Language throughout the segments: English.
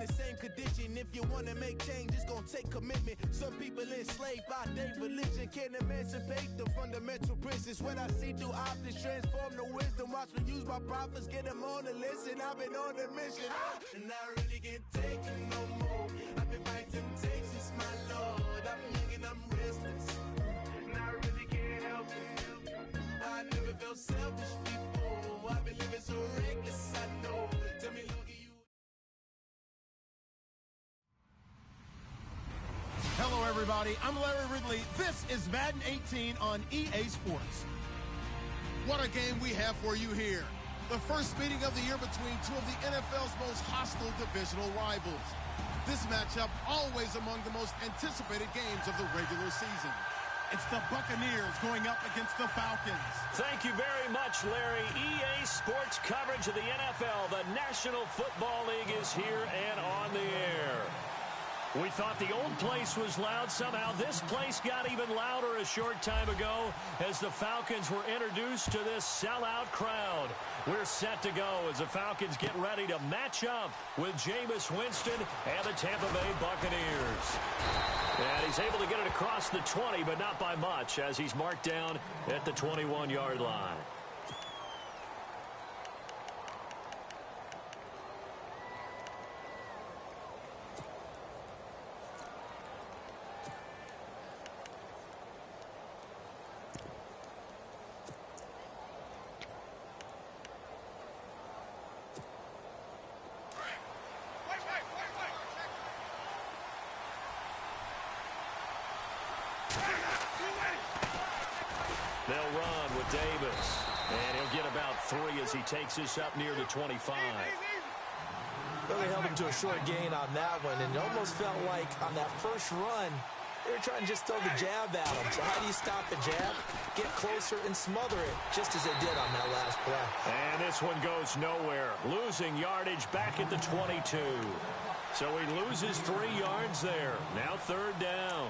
the same condition. If you want to make change, it's gonna take commitment. Some people enslaved by their religion can't emancipate the fundamental principles. What I see through optics transform the wisdom. Watch me use my prophets, get them on the listen. I've been on a mission, and I really can't take it no more. I've been fighting temptations, my Lord. I'm young and I'm restless, and I really can't help it. I never felt selfish before. I've been living so reckless, I know. Tell me, Lord, you. Hello, everybody. I'm Larry Ridley. This is Madden 18 on EA Sports. What a game we have for you here. The first meeting of the year between two of the NFL's most hostile divisional rivals. This matchup always among the most anticipated games of the regular season. It's the Buccaneers going up against the Falcons. Thank you very much, Larry. EA Sports coverage of the NFL. The National Football League is here and on the air. We thought the old place was loud. Somehow this place got even louder a short time ago as the Falcons were introduced to this sellout crowd. We're set to go as the Falcons get ready to match up with Jameis Winston and the Tampa Bay Buccaneers. And he's able to get it across the 20, but not by much as he's marked down at the 21-yard line. They'll run with Davis, and he'll get about 3 as he takes this up near the 25. Well, they held him to a short gain on that one, and it almost felt like on that first run, they were trying to just throw the jab at him. So how do you stop the jab? Get closer and smother it, just as they did on that last play. And this one goes nowhere, losing yardage back at the 22. So he loses 3 yards there. Now 3rd down.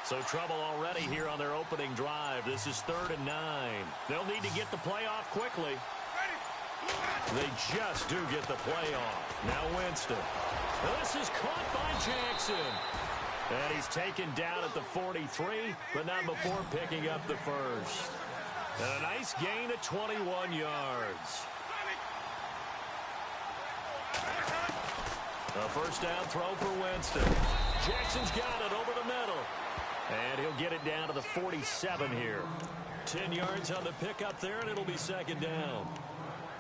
So trouble already here on their opening drive. This is 3rd and 9. They'll need to get the play off quickly. They just do get the play off. Now Winston. This is caught by Jackson. And he's taken down at the 43, but not before picking up the first. And a nice gain of 21 yards. A first down throw for Winston. Jackson's got it over the middle. And he'll get it down to the 47 here. 10 yards on the pickup there, and it'll be 2nd down.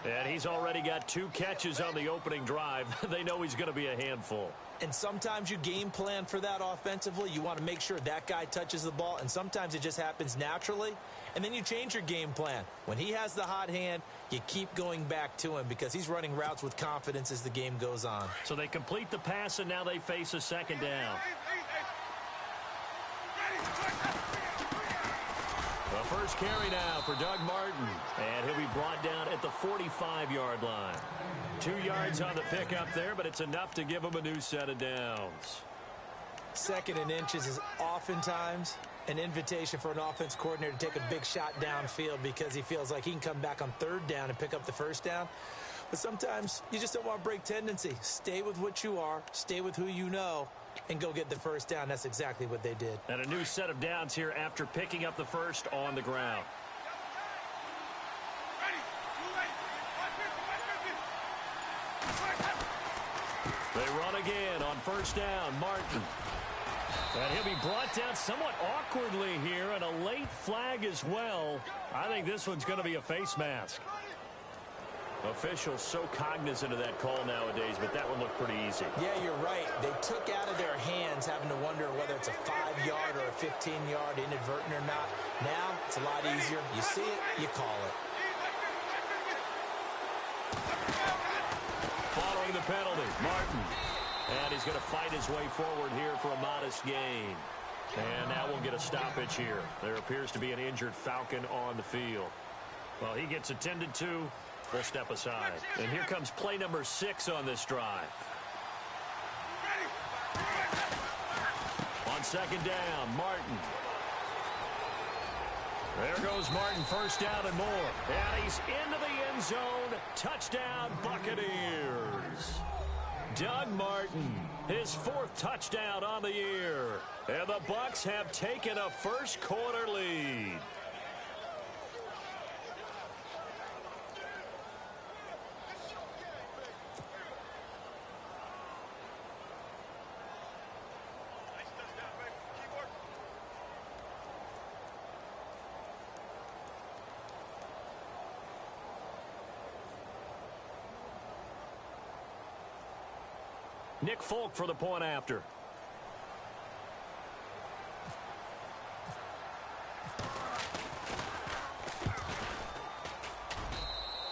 And he's already got 2 catches on the opening drive. They know he's going to be a handful. And sometimes you game plan for that offensively. You want to make sure that guy touches the ball, and sometimes it just happens naturally. And then you change your game plan. When he has the hot hand, you keep going back to him because he's running routes with confidence as the game goes on. So they complete the pass, and now they face a 2nd down. The first carry now for Doug Martin. And he'll be brought down at the 45-yard line. 2 yards on the pickup there, but it's enough to give him a new set of downs. 2nd and inches is oftentimes an invitation for an offense coordinator to take a big shot downfield because he feels like he can come back on 3rd down and pick up the first down. But sometimes you just don't want to break tendency. Stay with what you are, stay with who you know, and go get the first down. That's exactly what they did. And a new set of downs here after picking up the first on the ground. They run again on first down. Martin. And he'll be brought down somewhat awkwardly here, and a late flag as well. I think this one's going to be a face mask. Officials so cognizant of that call nowadays, but that one looked pretty easy. Yeah, you're right. They took out of their hands having to wonder whether it's a 5-yard or a 15-yard inadvertent or not. Now, it's a lot easier. You see it, you call it. Following the penalty, Martin. And he's going to fight his way forward here for a modest gain. And now we'll a stoppage here. There appears to be an injured Falcon on the field. Well, he gets attended to. We'll step aside. And here comes play number 6 on this drive. On second down, Martin. There goes Martin, first down and more. And he's into the end zone. Touchdown, Buccaneers. Doug Martin, his 4th touchdown on the year. And the Bucs have taken a first quarter lead. Nick Folk for the point after.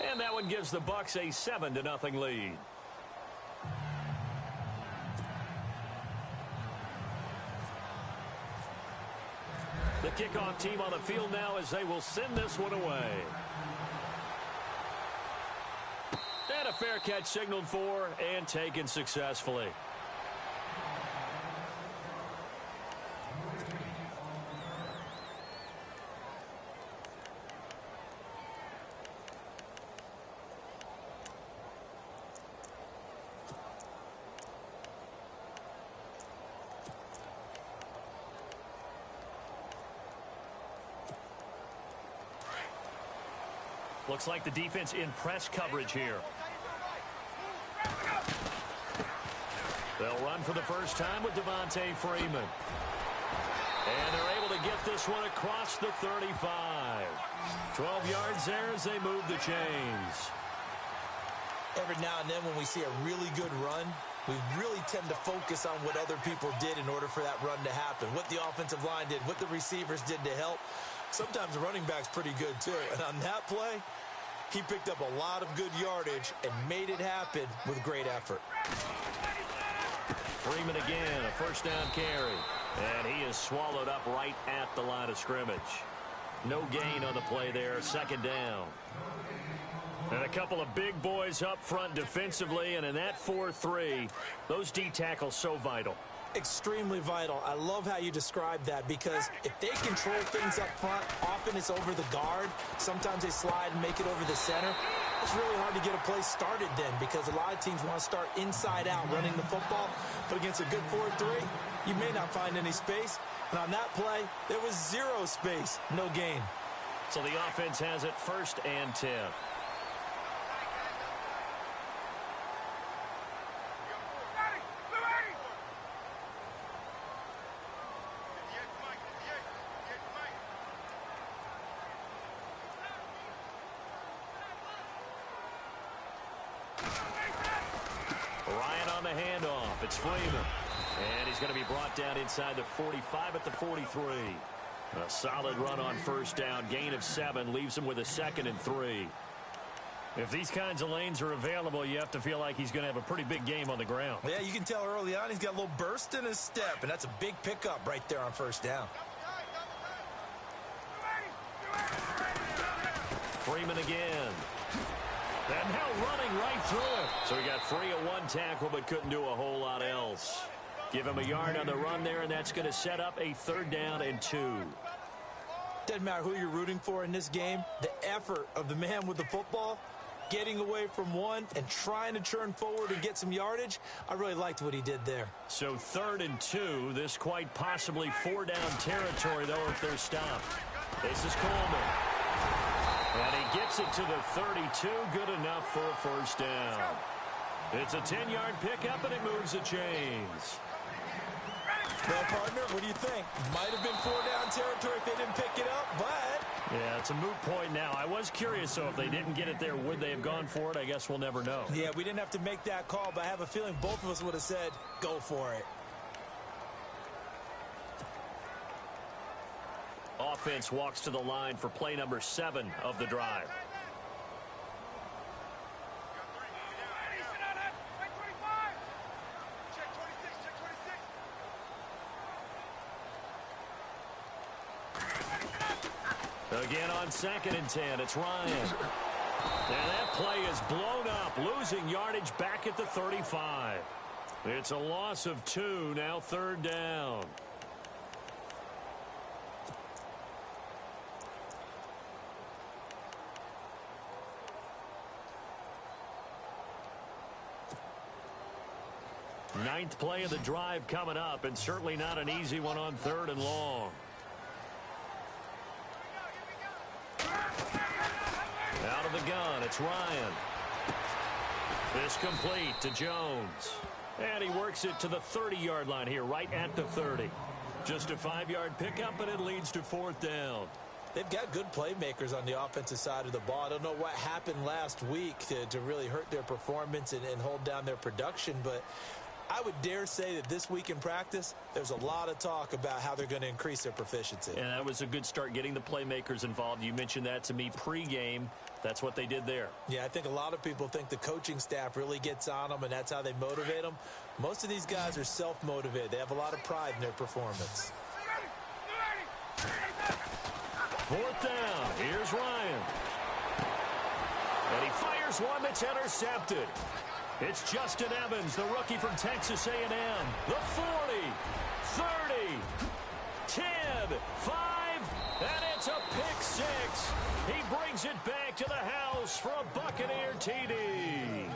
And that one gives the Bucs a 7-0 lead. The kickoff team on the field now as they will send this one away. And a fair catch signaled for and taken successfully. Looks like the defense in press coverage here. They'll run for the first time with Devontae Freeman. And they're able to get this one across the 35. 12 yards there as they move the chains. Every now and then when we see a really good run, we really tend to focus on what other people did in order for that run to happen. What the offensive line did, what the receivers did to help. Sometimes the running back's pretty good too. And on that play, he picked up a lot of good yardage and made it happen with great effort. Freeman again, a first down carry. And he is swallowed up right at the line of scrimmage. No gain on the play there, second down. And a couple of big boys up front defensively, and in that 4-3, those D tackles so vital. Extremely vital. I love how you describe that because if they control things up front, often it's over the guard. Sometimes they slide and make it over the center. It's really hard to get a play started then because a lot of teams want to start inside out running the football. But against a good 4-3, you may not find any space. And on that play, there was 0 space, no gain. So the offense has it first and 10. Ryan on the handoff. It's Freeman. And he's going to be brought down inside the 45 at the 43. A solid run on first down. Gain of 7 leaves him with a 2nd and 3. If these kinds of lanes are available, you have to feel like he's going to have a pretty big game on the ground. Yeah, you can tell early on he's got a little burst in his step, and that's a big pickup right there on first down. Freeman again. And now running right through it. So he got free of 1 tackle but couldn't do a whole lot else. Give him a yard on the run there, and that's going to set up a 3rd down and 2. Doesn't matter who you're rooting for in this game. The effort of the man with the football, getting away from one and trying to churn forward and get some yardage, I really liked what he did there. So 3rd and 2. This quite possibly 4-down territory, though, if they're stopped. This is Coleman. And he gets it to the 32. Good enough for a first down. It's a 10-yard pickup, and it moves the chains. Well, partner, what do you think? Might have been 4-down territory if they didn't pick it up, but... Yeah, it's a moot point now. I was curious, so if they didn't get it there, would they have gone for it? I guess we'll never know. Yeah, we didn't have to make that call, but I have a feeling both of us would have said, go for it. Offense walks to the line for play number 7 of the drive. Again on 2nd and 10, it's Ryan. And that play is blown up, losing yardage back at the 35. It's a loss of 2, now 3rd down. Ninth play of the drive coming up, and certainly not an easy one on 3rd and long. Out of the gun, it's Ryan. This complete to Jones. And he works it to the 30-yard line here, right at the 30. Just a 5-yard pickup, and it leads to 4th down. They've got good playmakers on the offensive side of the ball. I don't know what happened last week to really hurt their performance and hold down their production, but I would dare say that this week in practice, there's a lot of talk about how they're going to increase their proficiency. And that was a good start, getting the playmakers involved. You mentioned that to me pregame. That's what they did there. Yeah, I think a lot of people think the coaching staff really gets on them, and that's how they motivate them. Most of these guys are self-motivated. They have a lot of pride in their performance. 4th down. Here's Ryan. And he fires one that's intercepted. It's Justin Evans, the rookie from Texas A&M. The 40, 30, 10, 5, and it's a pick 6. He brings it back to the house for a Buccaneer TD.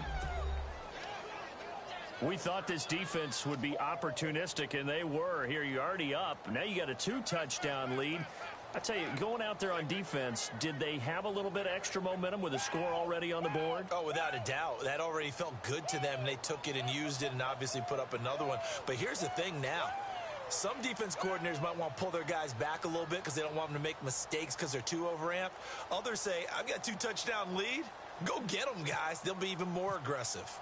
We thought this defense would be opportunistic, and they were. Here, you're already up. Now you got a 2-touchdown lead. I tell you, going out there on defense, did they have a little bit of extra momentum with a score already on the board? Oh, without a doubt. That already felt good to them. They took it and used it and obviously put up another one. But here's the thing now. Some defense coordinators might want to pull their guys back a little bit because they don't want them to make mistakes because they're too overamped. Others say, I've got a 2-touchdown lead. Go get them, guys. They'll be even more aggressive.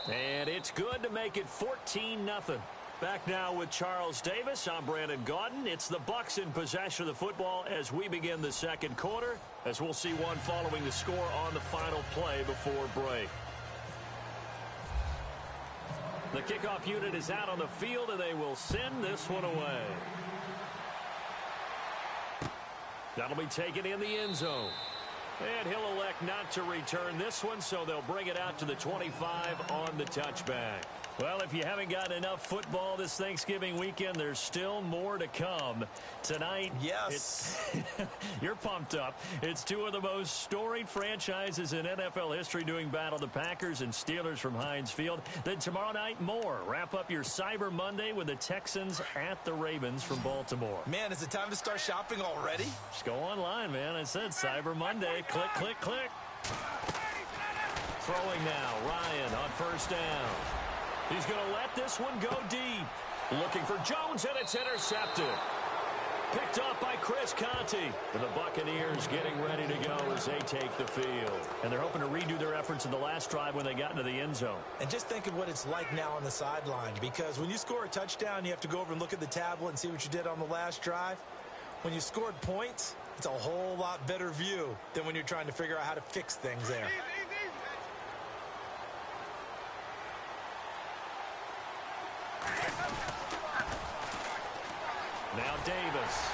And it's good to make it 14-0. Back now with Charles Davis. I'm Brandon Gaudin. It's the Bucs in possession of the football as we begin the 2nd quarter, as we'll see one following the score on the final play before break. The kickoff unit is out on the field, and they will send this one away. That'll be taken in the end zone. And he'll elect not to return this one, so they'll bring it out to the 25 on the touchback. Well, if you haven't got enough football this Thanksgiving weekend, there's still more to come. Tonight, yes, you're pumped up. It's 2 of the most storied franchises in NFL history doing battle, the Packers and Steelers from Heinz Field. Then tomorrow night, more. Wrap up your Cyber Monday with the Texans at the Ravens from Baltimore. Man, is it time to start shopping already? Just go online, man. I said Cyber Monday. Click, click, click. Throwing now, Ryan on 1st down. He's going to let this one go deep. Looking for Jones, and it's intercepted. Picked up by Chris Conte. And the Buccaneers getting ready to go as they take the field. And they're hoping to redo their efforts in the last drive when they got into the end zone. And just think of what it's like now on the sideline, because when you score a touchdown, you have to go over and look at the tablet and see what you did on the last drive. When you scored points, it's a whole lot better view than when you're trying to figure out how to fix things there. Now Davis.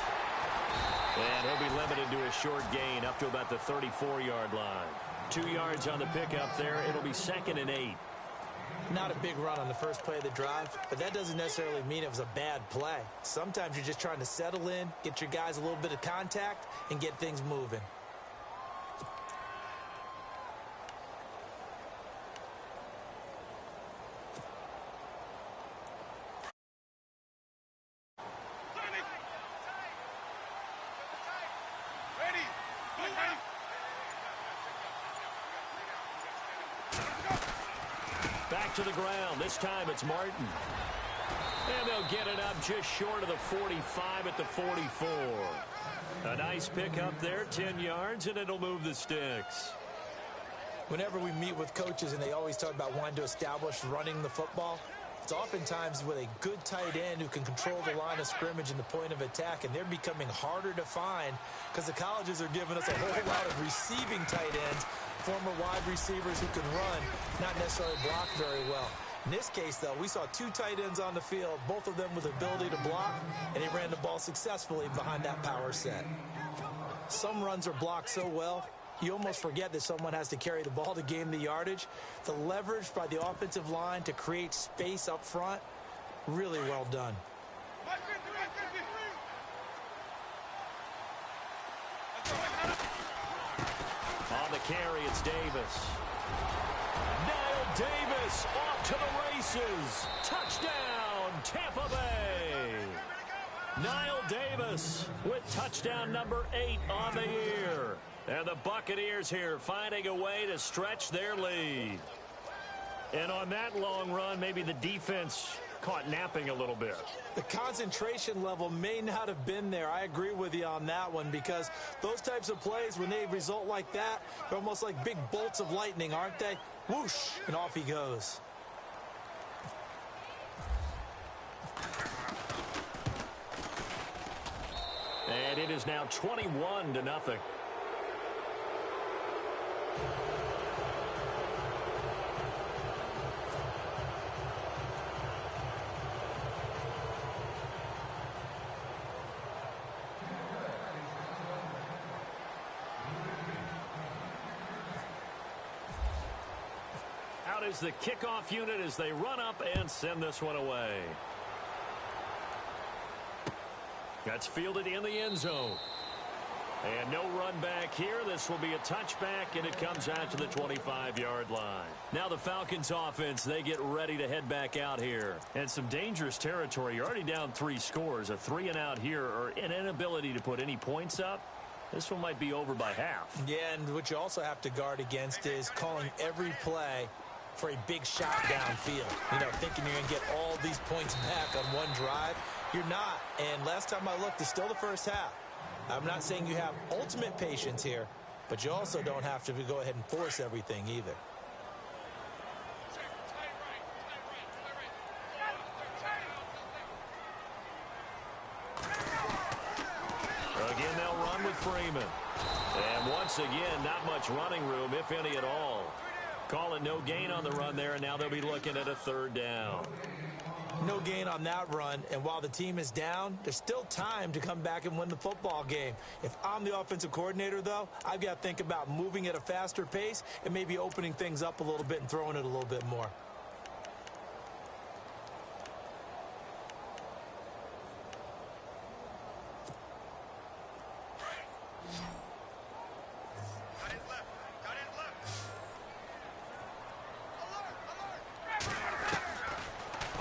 And he'll be limited to a short gain up to about the 34-yard line. 2 yards on the pickup there. It'll be 2nd and 8. Not a big run on the first play of the drive, but that doesn't necessarily mean it was a bad play. Sometimes you're just trying to settle in, get your guys a little bit of contact, and get things moving. Back to the ground. This time it's Martin. And they'll get it up just short of the 45 at the 44. A nice pickup there, 10 yards, and it'll move the sticks. Whenever we meet with coaches and they always talk about wanting to establish running the football, it's oftentimes with a good tight end who can control the line of scrimmage and the point of attack, and they're becoming harder to find because the colleges are giving us a whole lot of receiving tight ends, former wide receivers who can run, not necessarily block very well. In this case, though, we saw two tight ends on the field, both of them with the ability to block, and they ran the ball successfully behind that power set. Some runs are blocked so well, you almost forget that someone has to carry the ball to gain the yardage. The leverage by the offensive line to create space up front, really well done. On the carry, it's Davis. Niall Davis off to the races. Touchdown, Tampa Bay. Niall Davis with touchdown number 8 on the year. And the Buccaneers here finding a way to stretch their lead. And on that long run, maybe the defense caught napping a little bit. The concentration level may not have been there. I agree with you on that one, because those types of plays, when they result like that, they're almost like big bolts of lightning, aren't they? Whoosh, and off he goes. And it is now 21-0. Out is the kickoff unit as they run up and send this one away. That's fielded in the end zone. And no run back here. This will be a touchback, and it comes out to the 25-yard line. Now the Falcons offense, they get ready to head back out here. And some dangerous territory. You're already down 3 scores. A 3-and-out here, or an inability to put any points up. This one might be over by half. Yeah, and what you also have to guard against is calling every play for a big shot downfield. You know, thinking you're going to get all these points back on one drive. You're not. And last time I looked, it's still the first half. I'm not saying you have ultimate patience here, but you also don't have to go ahead and force everything either. Again, they'll run with Freeman. And once again, not much running room, if any at all. Call it no gain on the run there, and now they'll be looking at a 3rd down. No gain on that run, and while the team is down, there's still time to come back and win the football game. If I'm the offensive coordinator, though, I've got to think about moving at a faster pace and maybe opening things up a little bit and throwing it a little bit more.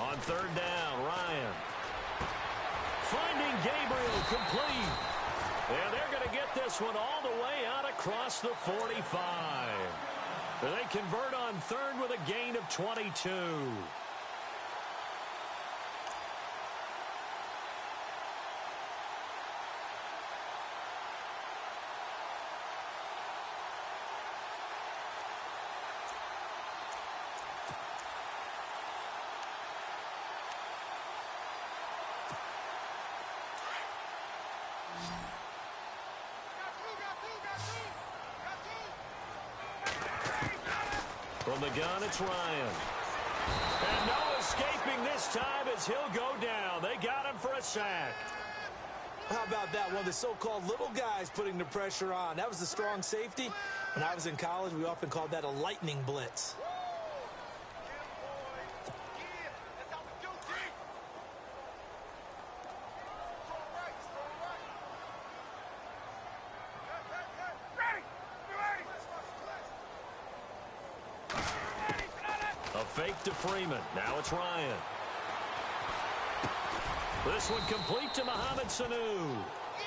On 3rd down, Ryan. Finding Gabriel complete. And they're going to get this one all the way out across the 45. And they convert on 3rd with a gain of 22. From the gun, it's Ryan. And no escaping this time as he'll go down. They got him for a sack. How about that? One of the so-called little guys putting the pressure on. That was the strong safety. When I was in college, we often called that a lightning blitz. Fake to Freeman. Now it's Ryan. This one complete to Mohamed Sanu.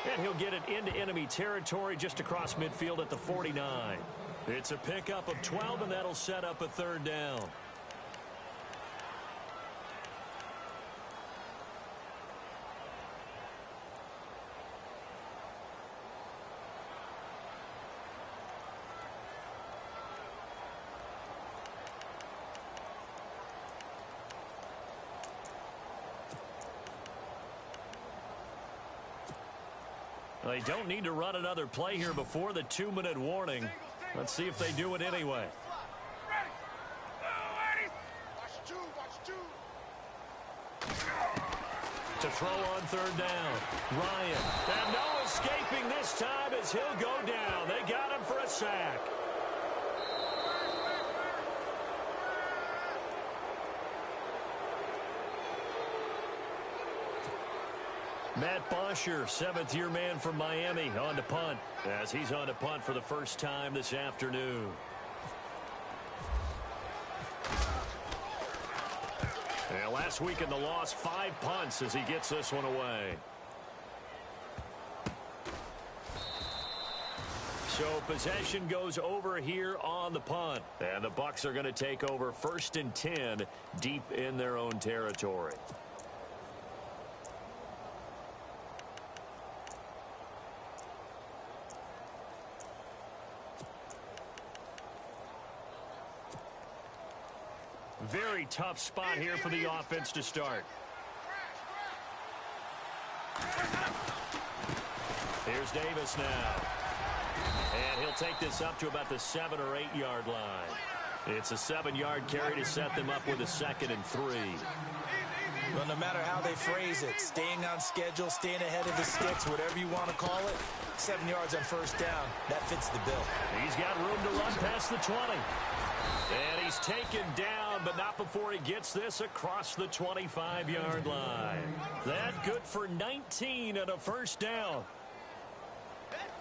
And he'll get it into enemy territory just across midfield at the 49. It's a pickup of 12, and that'll set up a 3rd down. They don't need to run another play here before the 2-minute warning. Let's see if they do it anyway. To throw on third down. Ryan. And no escaping this time as he'll go down. They got him for a sack. Matt Bosher, seventh-year man from Miami, on to punt, as he's on to punt for the first time this afternoon. And last week in the loss, 5 punts as he gets this one away. So possession goes over here on the punt. And the Bucs are going to take over 1st and 10 deep in their own territory. Very tough spot here for the offense to start. Here's Davis now. And he'll take this up to about the 7 or 8 yard line. It's a 7-yard carry to set them up with a 2nd and 3. Well, no matter how they phrase it, staying on schedule, staying ahead of the sticks, whatever you want to call it, 7 yards on 1st down, that fits the bill. He's got room to run past the 20. And he's taken down, but not before he gets this across the 25-yard line. That good for 19 and a 1st down.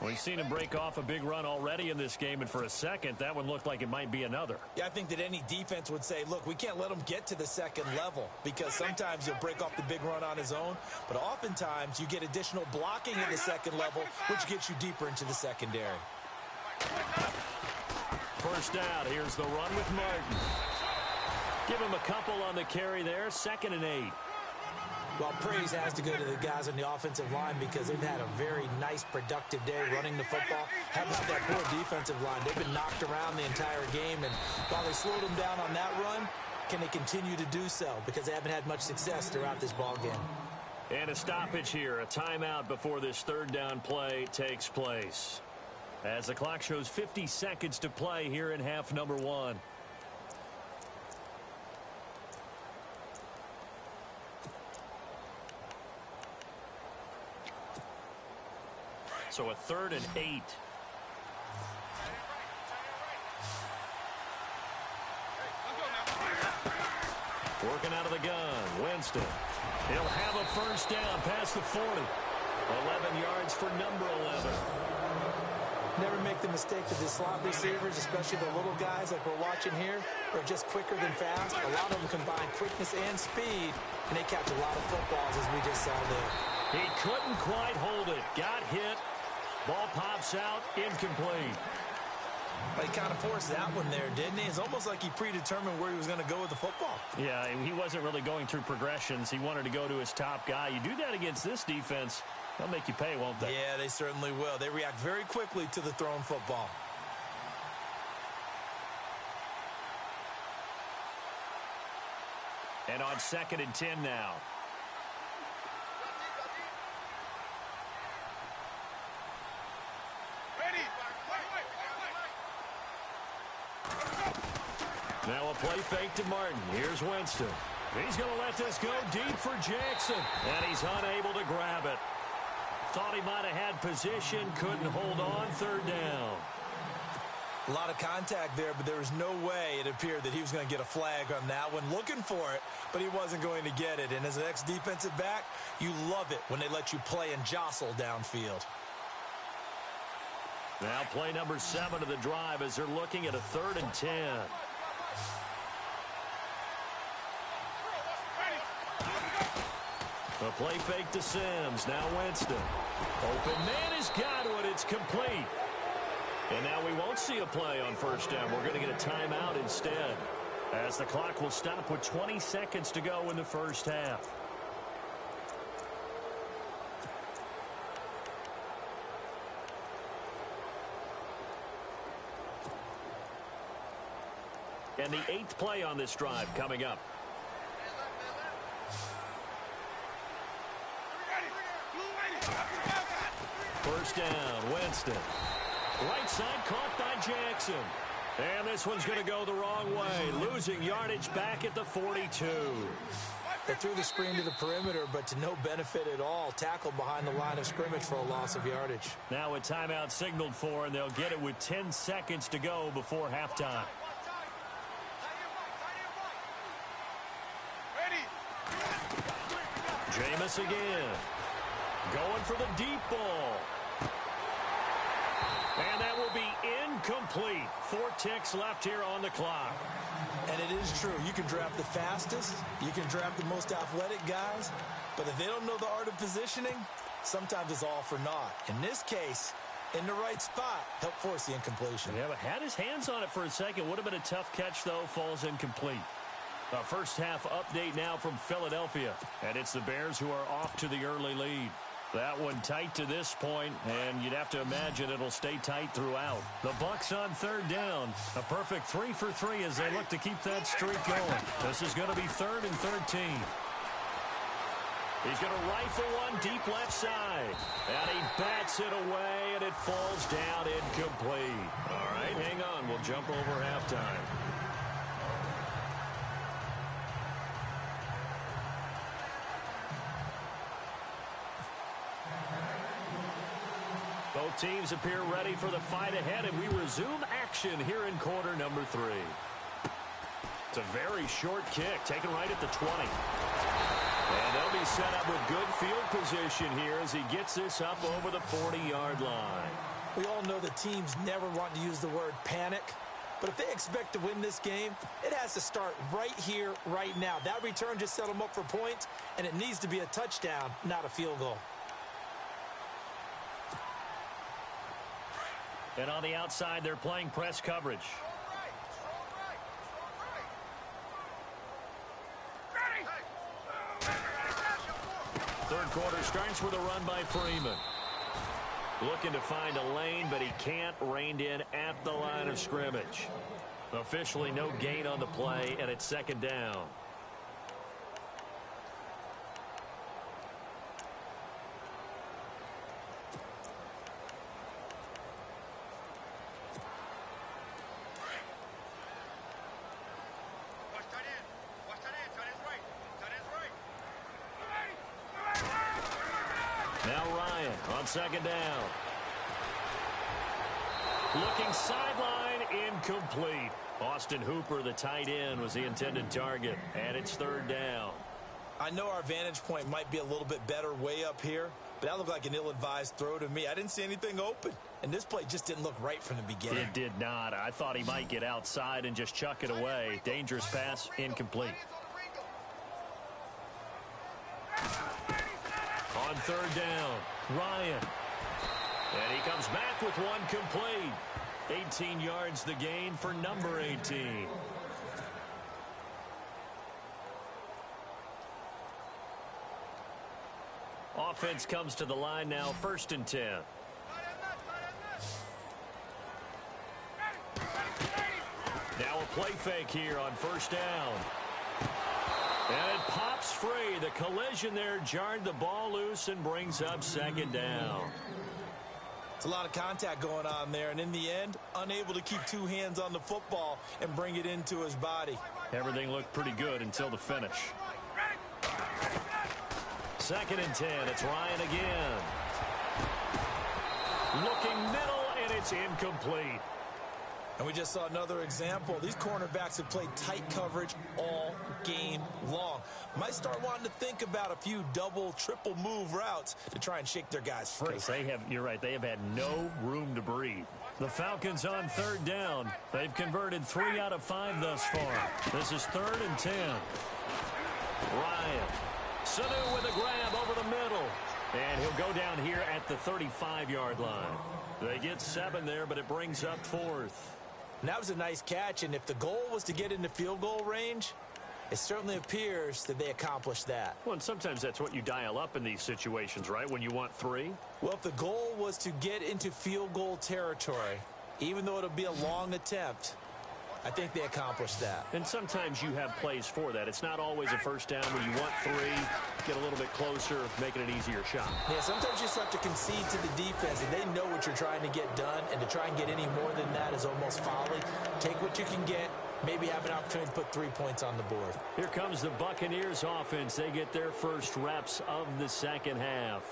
We've seen him break off a big run already in this game, and for a second, that one looked like it might be another. Yeah, I think that any defense would say, look, we can't let him get to the 2nd level, because sometimes he'll break off the big run on his own, but oftentimes you get additional blocking in the 2nd level, which gets you deeper into the secondary. First down, here's the run with Martin. Give him a couple on the carry there, 2nd and 8. Well, praise has to go to the guys on the offensive line because they've had a very nice, productive day running the football. How about that poor defensive line? They've been knocked around the entire game, and while they slowed them down on that run, can they continue to do so? Because they haven't had much success throughout this ball game. And a stoppage here, a timeout before this 3rd down play takes place. As the clock shows 50 seconds to play here in half number 1. So a 3rd and 8. Working out of the gun, Winston. He'll have a 1st down past the 40. 11 yards for number 11. Never make the mistake that the slot receivers, especially the little guys like we're watching here, are just quicker than fast. A lot of them combine quickness and speed, and they catch a lot of footballs, as we just saw there. He couldn't quite hold it. Got hit. Ball pops out. Incomplete. But he kind of forced that one there, didn't he? It's almost like he predetermined where he was going to go with the football. Yeah, he wasn't really going through progressions. He wanted to go to his top guy. You do that against this defense, they'll make you pay, won't they? Yeah, they certainly will. They react very quickly to the thrown football. And on 2nd and 10 now. Now a play fake to Martin. Here's Winston. He's going to let this go deep for Jackson. And he's unable to grab it. Thought he might have had position. Couldn't hold on. 3rd down. A lot of contact there, but there was no way it appeared that he was going to get a flag on that one. Looking for it, but he wasn't going to get it. And as an ex-defensive back, you love it when they let you play and jostle downfield. Now play number 7 of the drive as they're looking at a 3rd and 10. A play fake to Sims. Now Winston. Open man has got it. It's complete. And now we won't see a play on 1st down. We're going to get a timeout instead, as the clock will stop with 20 seconds to go in the 1st half. And the 8th play on this drive coming up. First down, Winston. Right side caught by Jackson. And this one's going to go the wrong way. Losing yardage back at the 42. They threw the screen to the perimeter, but to no benefit at all. Tackled behind the line of scrimmage for a loss of yardage. Now a timeout signaled for, and they'll get it with 10 seconds to go before halftime. Jameis again. Going for the deep ball. And that will be incomplete. 4 ticks left here on the clock. And it is true. You can draft the fastest. You can draft the most athletic guys. But if they don't know the art of positioning, sometimes it's all for naught. In this case, in the right spot, help force the incompletion. Yeah, but had his hands on it for a second. Would have been a tough catch, though. Falls incomplete. A first half update now from Philadelphia. And it's the Bears who are off to the early lead. That one tight to this point, and you'd have to imagine it'll stay tight throughout. The Bucs on third down. A perfect 3 for 3 as they look to keep that streak going. This is going to be 3rd and 13. He's going to rifle one deep left side. And he bats it away, and it falls down incomplete. All right, hang on. We'll jump over halftime. Both teams appear ready for the fight ahead, and we resume action here in quarter number 3. It's a very short kick, taken right at the 20. And they'll be set up with good field position here as he gets this up over the 40-yard line. We all know the teams never want to use the word panic, but if they expect to win this game, it has to start right here, right now. That return just set them up for points, and it needs to be a touchdown, not a field goal. And on the outside, they're playing press coverage. Third quarter starts with a run by Freeman. Looking to find a lane, but he can't. Reined in at the line of scrimmage. Officially no gain on the play, and it's 2nd down. Now Ryan on 2nd down. Looking sideline, incomplete. Austin Hooper, the tight end, was the intended target, and it's 3rd down. I know our vantage point might be a little bit better way up here, but that looked like an ill-advised throw to me. I didn't see anything open, and this play just didn't look right from the beginning. It did not. I thought he might get outside and just chuck it away. Dangerous pass, incomplete. On 3rd down, Ryan. And he comes back with one complete. 18 yards the gain for number 18. Offense comes to the line now, 1st and 10. Now a play fake here on 1st down. And it pops free. The collision there jarred the ball loose and brings up 2nd down. It's a lot of contact going on there, and in the end, unable to keep 2 hands on the football and bring it into his body. Everything looked pretty good until the finish. 2nd and 10. It's Ryan again. Looking middle, and it's incomplete. And we just saw another example. These cornerbacks have played tight coverage all game long. Might start wanting to think about a few double, triple move routes to try and shake their guys free. You're right, they have had no room to breathe. The Falcons on 3rd down. They've converted 3 out of 5 thus far. This is 3rd and 10. Ryan. Sanu with a grab over the middle. And he'll go down here at the 35-yard line. They get 7 there, but it brings up 4th. And that was a nice catch, and if the goal was to get into field goal range, it certainly appears that they accomplished that. Well, and sometimes that's what you dial up in these situations, right, when you want 3? Well, if the goal was to get into field goal territory, even though it'll be a long attempt, I think they accomplished that. And sometimes you have plays for that. It's not always a 1st down when you want 3, get a little bit closer, make it an easier shot. Yeah, sometimes you just have to concede to the defense, and they know what you're trying to get done, and to try and get any more than that is almost folly. Take what you can get, maybe have an opportunity to put 3 points on the board. Here comes the Buccaneers offense. They get their first reps of the second half.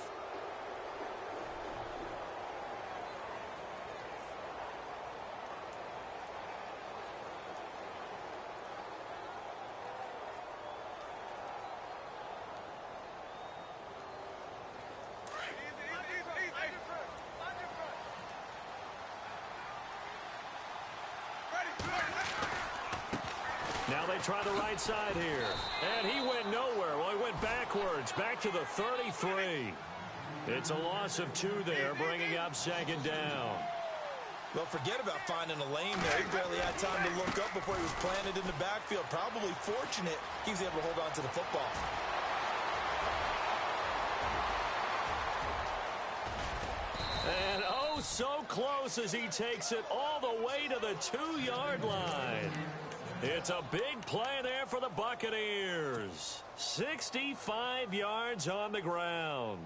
Now they try the right side here. And he went nowhere. Well, he went backwards, back to the 33. It's a loss of 2 there, bringing up second down. Well, forget about finding a lane there. He barely had time to look up before he was planted in the backfield. Probably fortunate he was able to hold on to the football. And oh, so close as he takes it all the way to the 2-yard line. It's a big play there for the Buccaneers. 65 yards on the ground.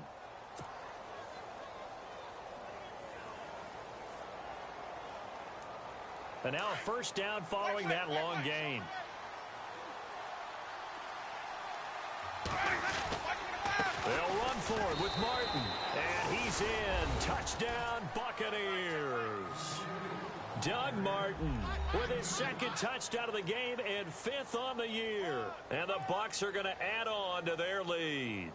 And now a first down following that long gain. They'll run for it with Martin. And he's in. Touchdown, Buccaneers. Doug Martin with his second touchdown of the game and 5th on the year. And the Bucs are going to add on to their lead.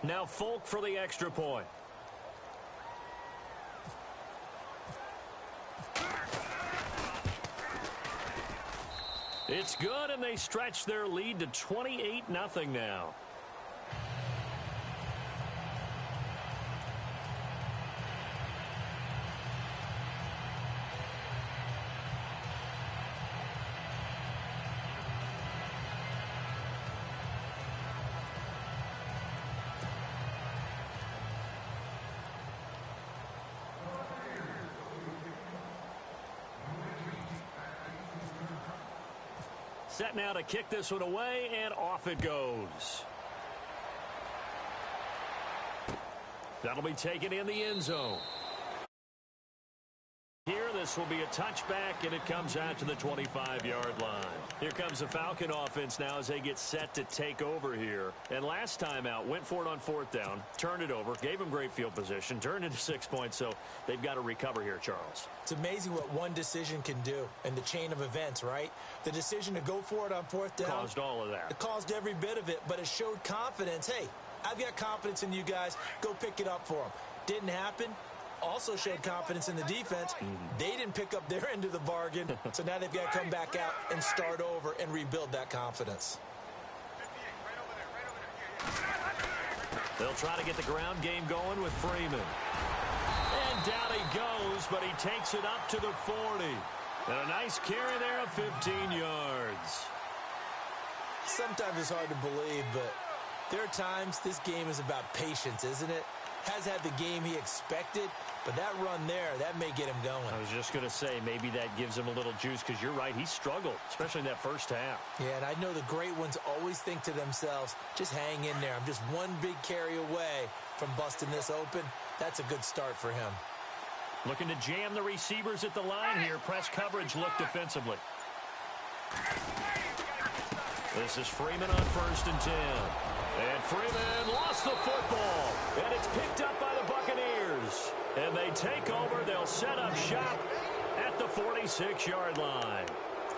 Now Folk for the extra point. It's good, and they stretch their lead to 28-0 now. Set now to kick this one away, and off it goes. That'll be taken in the end zone. Here, this will be a touchback, and it comes out to the 25-yard line. Here comes the Falcon offense now as they get set to take over here. And last time out, went for it on 4th down, turned it over, gave them great field position, turned into 6 points, so they've got to recover here, Charles. It's amazing what one decision can do in the chain of events, right? The decision to go for it on 4th down. Caused all of that. It caused every bit of it, but it showed confidence. Hey, I've got confidence in you guys. Go pick it up for them. Didn't happen. Also showed confidence in the defense. They didn't pick up their end of the bargain, so now they've got to come back out and start over and rebuild that confidence. They'll try to get the ground game going with Freeman. And down he goes, but he takes it up to the 40. And a nice carry there of 15 yards. Sometimes it's hard to believe, but there are times this game is about patience, isn't it? Has had the game he expected, but that run there, that may get him going. I was just going to say, maybe that gives him a little juice, because you're right, he struggled, especially in that first half. Yeah, and I know the great ones always think to themselves, just hang in there. I'm just one big carry away from busting this open. That's a good start for him. Looking to jam the receivers at the line here. Press coverage look defensively. This is Freeman on 1st and 10. And Freeman lost the football. And it's picked up by the Buccaneers. And they take over. They'll set up shop at the 46-yard line.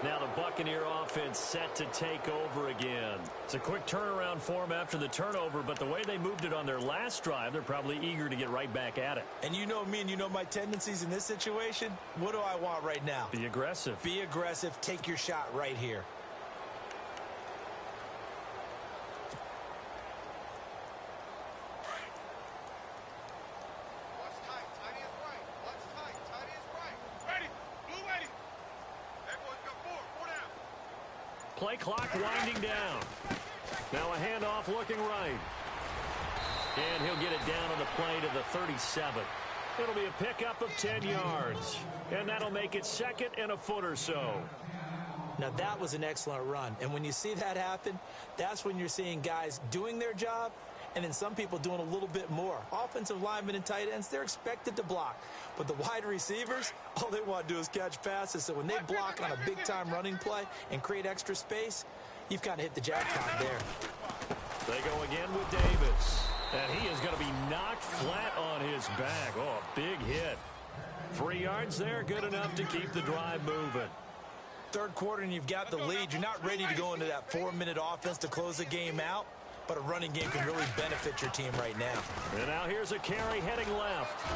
Now the Buccaneer offense set to take over again. It's a quick turnaround for them after the turnover, but the way they moved it on their last drive, they're probably eager to get right back at it. And you know me and you know my tendencies in this situation. What do I want right now? Be aggressive. Be aggressive. Take your shot right here. Play clock winding down. Now a handoff looking right. And he'll get it down on the play to the 37. It'll be a pickup of 10 yards. And that'll make it second and a foot or so. Now, that was an excellent run. And when you see that happen, that's when you're seeing guys doing their job and then some people doing a little bit more. Offensive linemen and tight ends, they're expected to block. But the wide receivers, all they want to do is catch passes. So when they block on a big-time running play and create extra space, you've kind of hit the jackpot there. They go again with Davis. And he is going to be knocked flat on his back. Oh, a big hit. 3 yards there, good enough to keep the drive moving. Third quarter and you've got the lead. You're not ready to go into that 4-minute offense to close the game out, but a running game can really benefit your team right now. And now here's a carry heading left.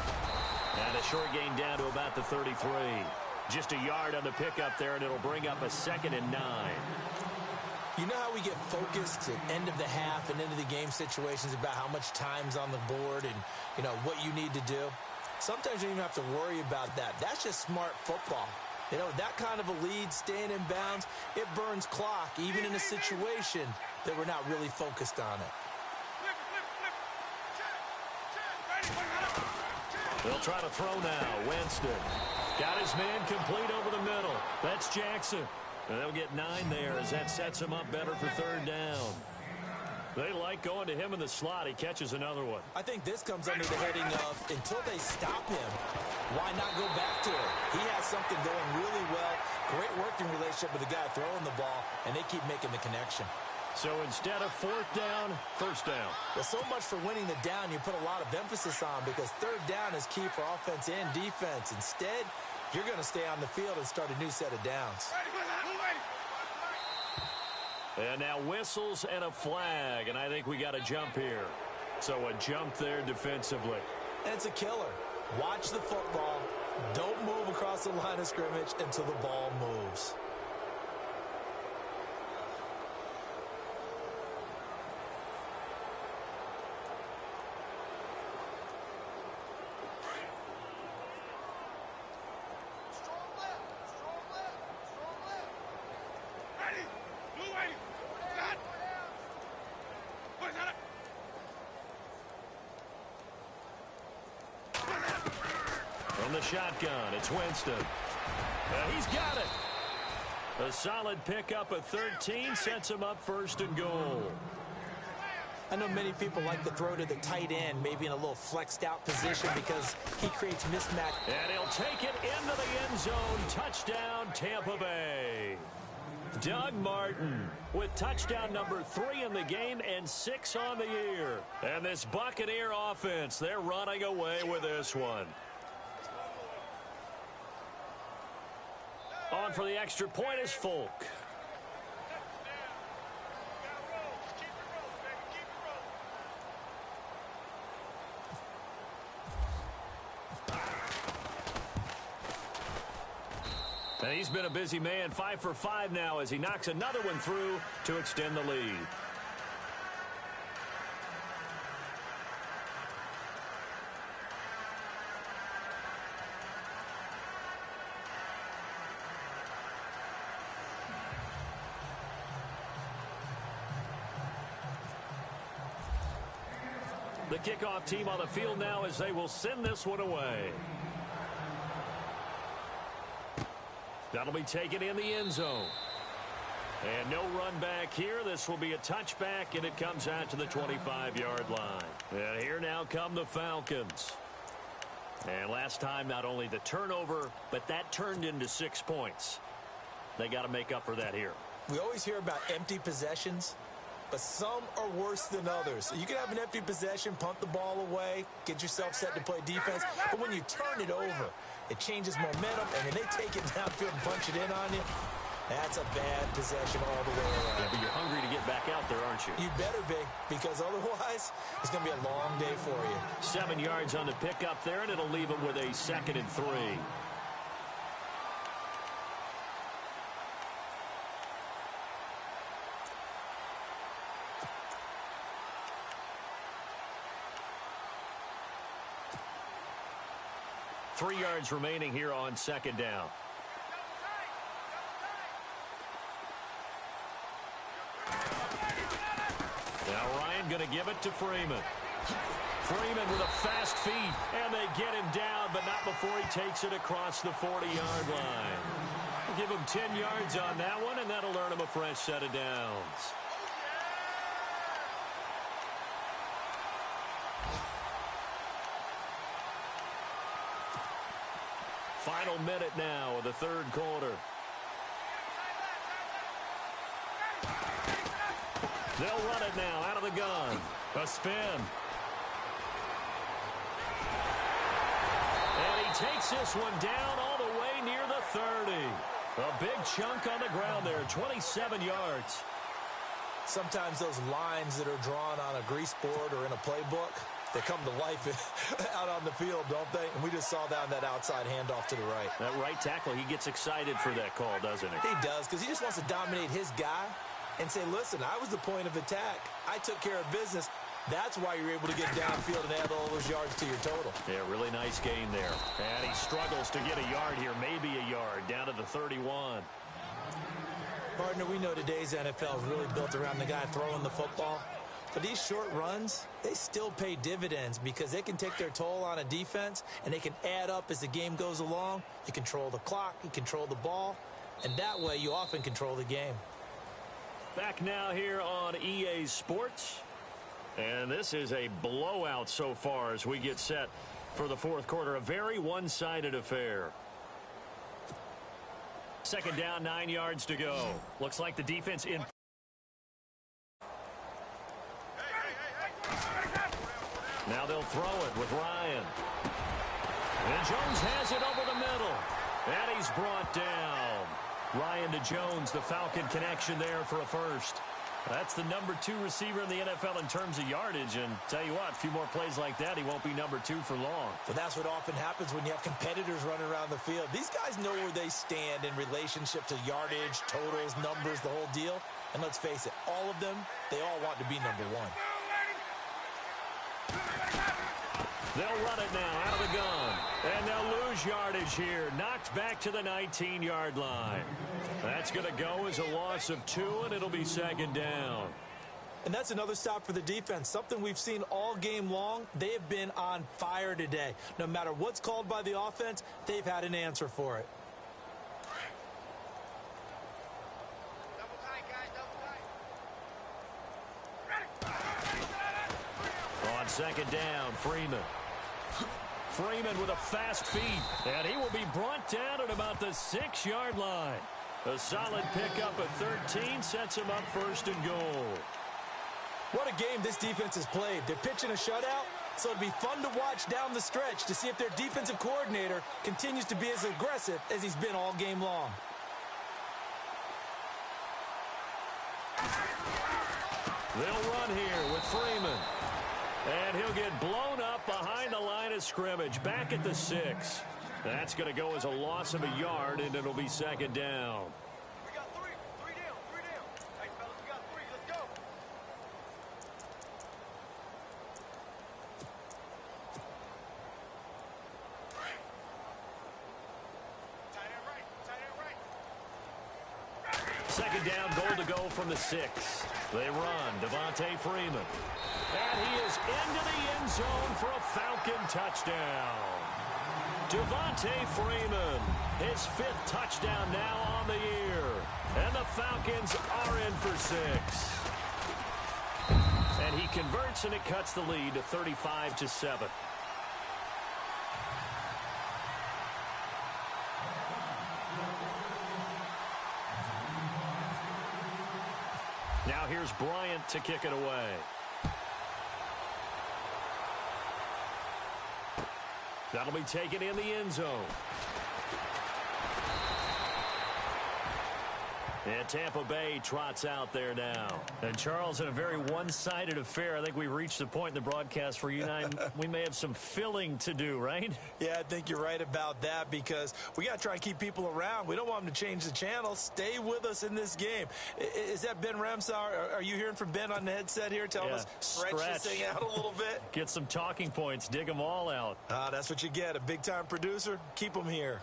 And a short gain down to about the 33. Just a yard on the pickup there, and it'll bring up a 2nd and 9. You know how we get focused at end of the half and into the game situations about how much time's on the board and, you know, what you need to do? Sometimes you don't even have to worry about that. That's just smart football. You know, that kind of a lead, staying in bounds, it burns clock, even in a situation that we're not really focused on it. They'll try to throw now. Winston got his man complete over the middle. That's Jackson. And they'll get 9 there as that sets him up better for 3rd down. They like going to him in the slot. He catches another one. I think this comes under the heading of, until they stop him, why not go back to it? He has something going really well. Great working relationship with the guy throwing the ball, and they keep making the connection. So instead of 4th down, 1st down. Well, so much for winning the down you put a lot of emphasis on, because 3rd down is key for offense and defense. Instead, you're going to stay on the field and start a new set of downs. And now whistles and a flag, and I think we got a jump here. So a jump there defensively. And it's a killer. Watch the football. Don't move across the line of scrimmage until the ball moves. From the shotgun, it's Winston. He's got it. A solid pickup of 13 sets him up 1st and goal. I know many people like to throw to the tight end, maybe in a little flexed out position because he creates mismatch. And he'll take it into the end zone. Touchdown, Tampa Bay. Doug Martin with touchdown number 3 in the game and 6 on the year. And this Buccaneer offense, they're running away with this one. On for the extra point is Folk. And he's been a busy man, 5 for 5 now as he knocks another one through to extend the lead. The kickoff team on the field now as they will send this one away. That'll be taken in the end zone. And no run back here. This will be a touchback, and it comes out to the 25-yard line. And here now come the Falcons. And last time, not only the turnover, but that turned into 6 points. They got to make up for that here. We always hear about empty possessions, but some are worse than others. You can have an empty possession, punt the ball away, get yourself set to play defense, but when you turn it over, it changes momentum, and when they take it downfield and punch it in on you, that's a bad possession all the way around. Yeah, but you're hungry to get back out there, aren't you? You better be, because otherwise, it's going to be a long day for you. 7 yards on the pickup there, and it'll leave them with a 2nd and 3. Three yards remaining here on 2nd down. Now Ryan going to give it to Freeman. Freeman with a fast feet, and they get him down, but not before he takes it across the 40-yard line. We'll give him 10 yards on that one, and that'll earn him a fresh set of downs. Final minute now of the third quarter. They'll run it now out of the gun. A spin. And he takes this one down all the way near the 30. A big chunk on the ground there, 27 yards. Sometimes those lines that are drawn on a grease board or in a playbook, they come to life out on the field, don't they? And we just saw that on that outside handoff to the right. That right tackle, he gets excited for that call, doesn't he? He does, because he just wants to dominate his guy and say, listen, I was the point of attack. I took care of business. That's why you're able to get downfield and add all those yards to your total. Yeah, really nice gain there. And he struggles to get a yard here, maybe a yard, down to the 31. Partner, we know today's NFL is really built around the guy throwing the football. But these short runs, they still pay dividends because they can take their toll on a defense, and they can add up as the game goes along. You control the clock, you control the ball, and that way you often control the game. Back now here on EA Sports. And this is a blowout so far as we get set for the fourth quarter. A very one-sided affair. Second down, 9 yards to go. Looks like the defense in. Now they'll throw it with Ryan. And Jones has it over the middle. And he's brought down. Ryan to Jones, the Falcon connection there for a first. That's the number 2 receiver in the NFL in terms of yardage. And tell you what, a few more plays like that, he won't be number 2 for long. But that's what often happens when you have competitors running around the field. These guys know where they stand in relationship to yardage, totals, numbers, the whole deal. And let's face it, all of them, they all want to be number 1. They'll run it now out of the gun. And they'll lose yardage here. Knocked back to the 19-yard line. That's going to go as a loss of 2, and it'll be second down. And that's another stop for the defense. Something we've seen all game long. They have been on fire today. No matter what's called by the offense, they've had an answer for it. On second down, Freeman. Freeman with a fast feet, and he will be brought down at about the 6-yard line. A solid pickup of 13 sets him up first and goal. What a game this defense has played. They're pitching a shutout, so it'll be fun to watch down the stretch to see if their defensive coordinator continues to be as aggressive as he's been all game long. They'll run here with Freeman. And he'll get blown up behind the line of scrimmage, back at the 6. That's going to go as a loss of a yard, and it'll be second down. We got 3 down. Hey, fellas, we got 3. Let's go. Tight end right. Second down, goal to go from the 6. They run, Devontae Freeman. And he is into the end zone for a Falcon touchdown. Devontae Freeman, his 5th touchdown now on the year. And the Falcons are in for 6. And he converts, and it cuts the lead to 35-7. Now here's Bryant to kick it away. That'll be taken in the end zone. And Tampa Bay trots out there now. And Charles, in a very one-sided affair, I think we reached the point in the broadcast for you and I, we may have some filling to do, right? Yeah, I think you're right about that because we got to try and keep people around. We don't want them to change the channel. Stay with us in this game. Is that Ben Ramsar? Are you hearing from Ben on the headset here telling us stretch this thing out a little bit? Get some talking points. Dig them all out. That's what you get. A big-time producer. Keep them here.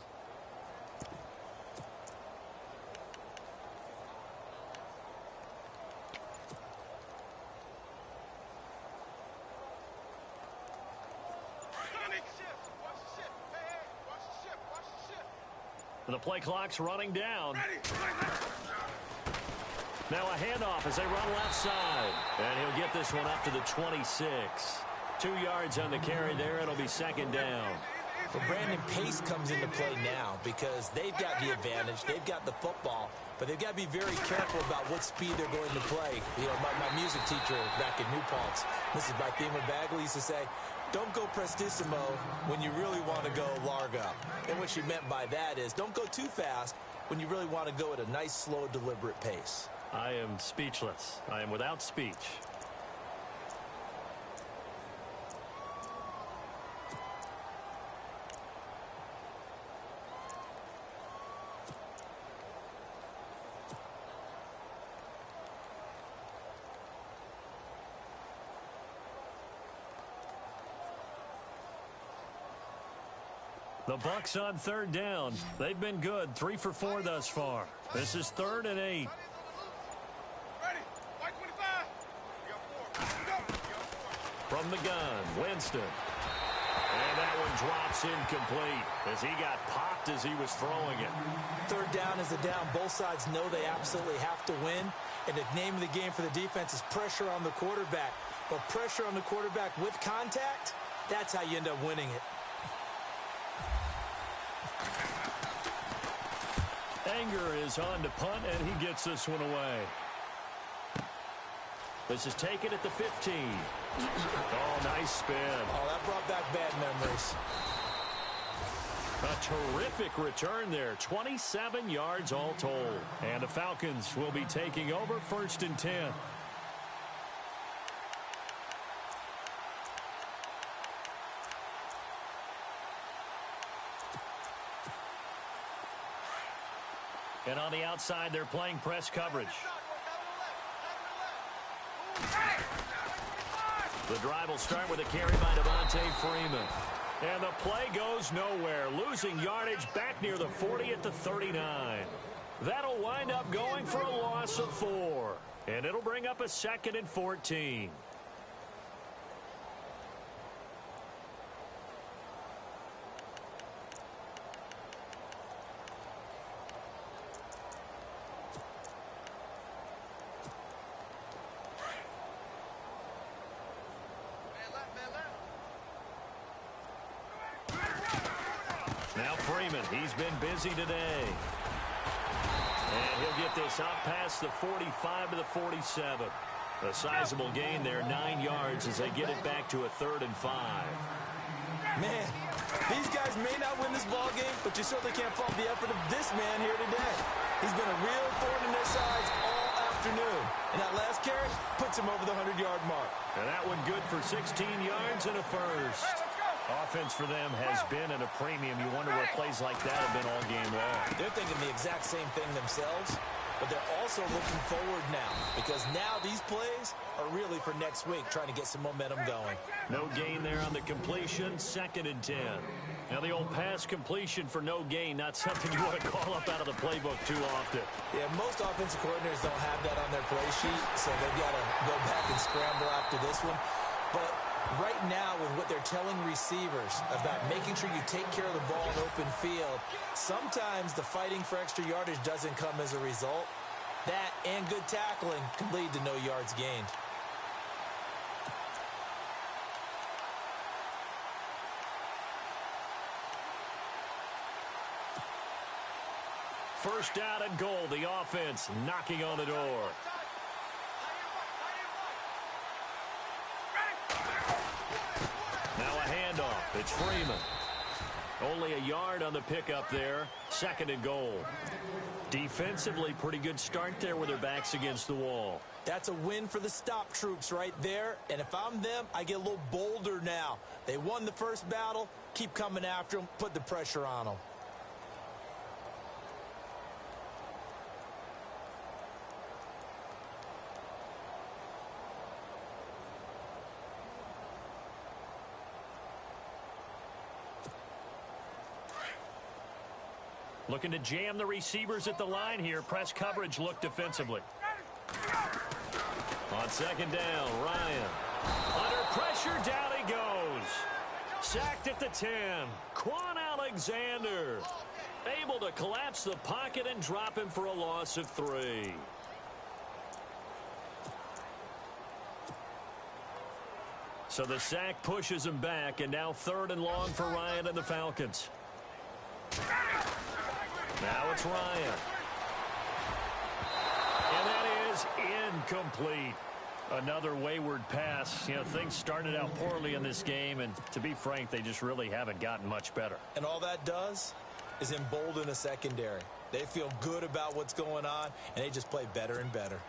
The play clock's running down. Now a handoff as they run left side. And he'll get this one up to the 26. 2 yards on the carry there. It'll be second down. Well, Brandon, pace comes into play now because they've got the advantage. They've got the football, but they've got to be very careful about what speed they're going to play. You know, my music teacher back in New Paltz, Mrs. Bythema Bagley, used to say, don't go prestissimo when you really want to go largo. And what she meant by that is don't go too fast when you really want to go at a nice, slow, deliberate pace. I am speechless. I am without speech. The Bucs on third down. They've been good. 3 for 4 thus far. This is 3rd and 8. From the gun, Winston. And that one drops incomplete as he got popped as he was throwing it. Third down is a down. Both sides know they absolutely have to win. And the name of the game for the defense is pressure on the quarterback. But pressure on the quarterback with contact, that's how you end up winning it. Anger is on to punt, and he gets this one away. This is taken at the 15. Oh, nice spin. Oh, that brought back bad memories. A terrific return there. 27 yards all told. And the Falcons will be taking over 1st and 10. And on the outside, they're playing press coverage. The drive will start with a carry by Devontae Freeman. And the play goes nowhere, losing yardage back near the 40 at the 39. That'll wind up going for a loss of 4. And it'll bring up a 2nd and 14. Now Freeman, he's been busy today. And he'll get this up past the 45 to the 47. A sizable gain there, 9 yards as they get it back to a 3rd and 5. Man, these guys may not win this ball game, but you certainly can't fault the effort of this man here today. He's been a real thorn in their sides all afternoon. And that last carry puts him over the 100-yard mark. And that one good for 16 yards and a first. Offense for them has been at a premium. You wonder what plays like that have been all game long. They're thinking the exact same thing themselves, but they're also looking forward now because now these plays are really for next week, trying to get some momentum going. No gain there on the completion, 2nd and 10. Now the old pass completion for no gain, not something you want to call up out of the playbook too often. Yeah, most offensive coordinators don't have that on their play sheet, so they've got to go back and scramble after this one. But right now, with what they're telling receivers about making sure you take care of the ball in open field, sometimes the fighting for extra yardage doesn't come as a result. That and good tackling can lead to no yards gained. First down and goal, the offense knocking on the door. Now a handoff. It's Freeman. Only a yard on the pickup there. 2nd and goal. Defensively, pretty good start there with their backs against the wall. That's a win for the stop troops right there. And if I'm them, I get a little bolder now. They won the first battle. Keep coming after them. Put the pressure on them. Looking to jam the receivers at the line here. Press coverage look defensively. On 2nd down, Ryan. Under pressure, down he goes. Sacked at the 10. Quan Alexander. Able to collapse the pocket and drop him for a loss of 3. So the sack pushes him back, and now 3rd and long for Ryan and the Falcons. Now it's Ryan. And that is incomplete. Another wayward pass. You know, things started out poorly in this game, and to be frank, they just really haven't gotten much better. And all that does is embolden a secondary. They feel good about what's going on, and they just play better and better.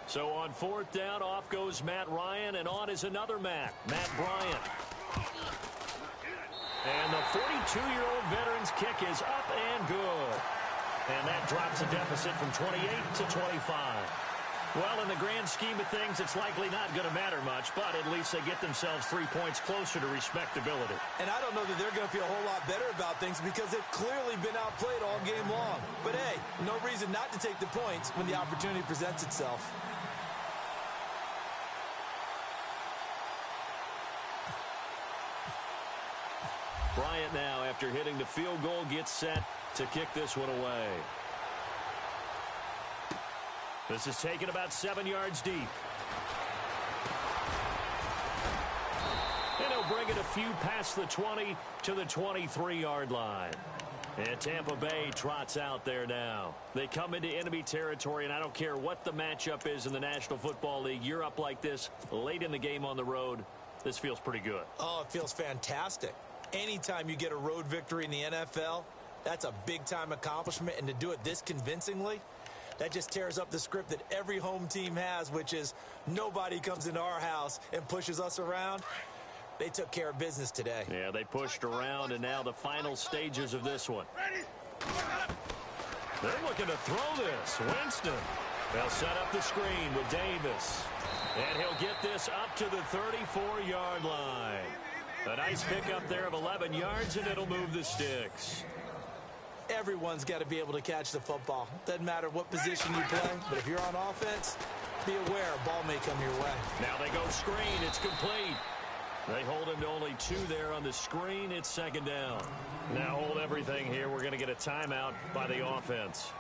So on 4th down, off goes Matt Ryan, and on is another Matt Bryant. And the 42-year-old veteran's kick is up and good. And that drops a deficit from 28 to 25. Well, in the grand scheme of things, it's likely not going to matter much, but at least they get themselves 3 points closer to respectability. And I don't know that they're going to feel a whole lot better about things because they've clearly been outplayed all game long. But, hey, no reason not to take the points when the opportunity presents itself. Bryant now, after hitting the field goal, gets set to kick this one away. This is taken about 7 yards deep. And he'll bring it a few past the 20 to the 23-yard line. And Tampa Bay trots out there now. They come into enemy territory, and I don't care what the matchup is in the National Football League. You're up like this late in the game on the road. This feels pretty good. Oh, it feels fantastic. Anytime you get a road victory in the NFL, that's a big-time accomplishment. And to do it this convincingly, that just tears up the script that every home team has, which is nobody comes into our house and pushes us around. They took care of business today. Yeah, they pushed around, and now the final stages of this one. They're looking to throw this. Winston. They'll set up the screen with Davis. And he'll get this up to the 34-yard line. A nice pickup there of 11 yards, and it'll move the sticks. Everyone's got to be able to catch the football. Doesn't matter what position you play, but if you're on offense, be aware a ball may come your way. Now they go screen. It's complete. They hold him to only 2 there on the screen. It's 2nd down. Now hold everything here. We're going to get a timeout by the offense.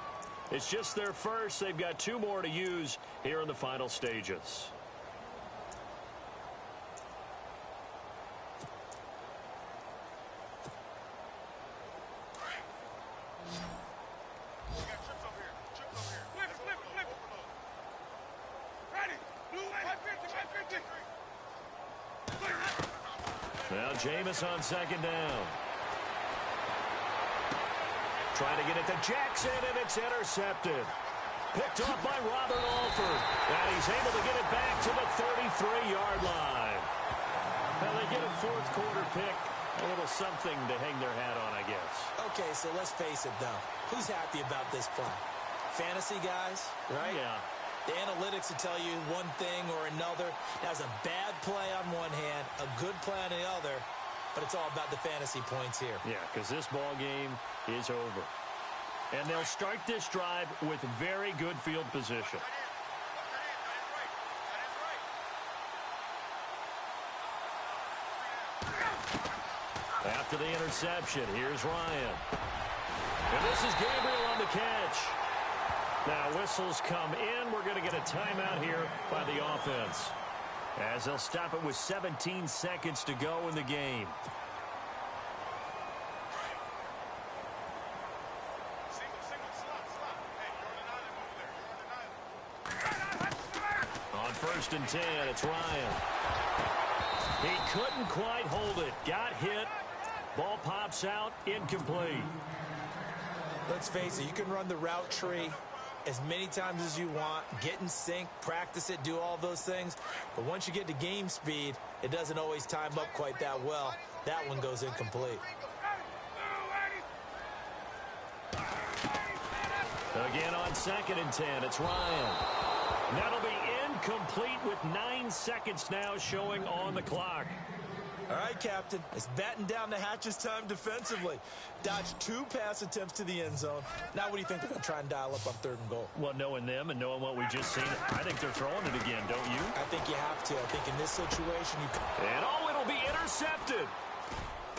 It's just their first. They've got 2 more to use here in the final stages. Now Jameis on 2nd down. Trying to get it to Jackson, and it's intercepted. Picked off by Robert Alford. And he's able to get it back to the 33-yard line. Now they get a 4th quarter pick. A little something to hang their hat on, I guess. Okay, so let's face it, though. Who's happy about this play? Fantasy guys, right? Yeah. The analytics will tell you one thing or another. That's a bad play on one hand, a good play on the other, but it's all about the fantasy points here. Yeah, because this ball game is over. And they'll start this drive with very good field position. After the interception, here's Ryan. And this is Gabriel on the catch. Now whistles come in. We're going to get a timeout here by the offense, as they'll stop it with 17 seconds to go in the game. On 1st and 10, it's Ryan. He couldn't quite hold it. Got hit. Ball pops out. Incomplete. Let's face it, you can run the route tree as many times as you want, get in sync, practice it, do all those things. But once you get to game speed, it doesn't always time up quite that well. That one goes incomplete. Again on 2nd and 10, it's Ryan. That'll be incomplete with 9 seconds now showing on the clock. All right, Captain, it's batten down the hatches time defensively. Dodged 2 pass attempts to the end zone. Now what do you think they're going to try and dial up on 3rd and goal? Well, knowing them and knowing what we just seen, I think they're throwing it again, don't you? I think you have to. I think in this situation you can. And it'll be intercepted.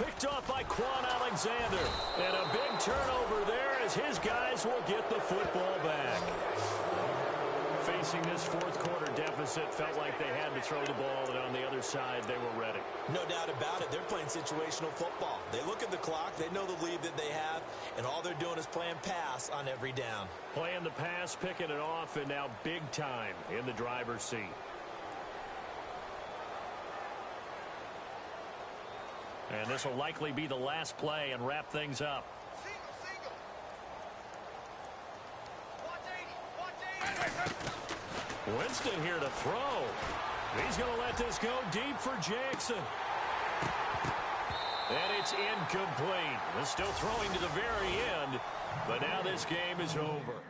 Picked off by Quan Alexander. And a big turnover there as his guys will get the football back. Facing this fourth quarter deficit, felt like they had to throw the ball, and on the other side, they were ready. No doubt about it. They're playing situational football. They look at the clock, they know the lead that they have, and all they're doing is playing pass on every down. Playing the pass, picking it off, and now big time in the driver's seat. And this will likely be the last play and wrap things up. Single. Watch 80. Winston here to throw. He's going to let this go deep for Jackson. And it's incomplete. They're still throwing to the very end, but now this game is over.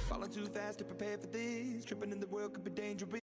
Falling too fast to prepare for this. Tripping in the world could be dangerous.